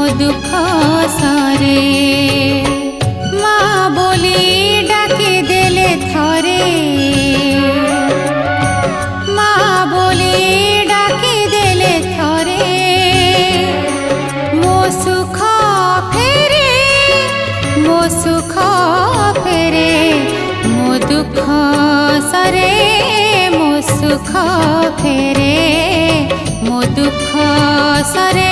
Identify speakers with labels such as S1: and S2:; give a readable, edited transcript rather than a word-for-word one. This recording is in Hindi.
S1: मो दुख सरे माँ बोली डाकी देले थरे माँ बोली डाकी देले थरे मो सुख फेरे मो सुख फेरे मो दुख सरे मो सुख फेरे मो दुख सरे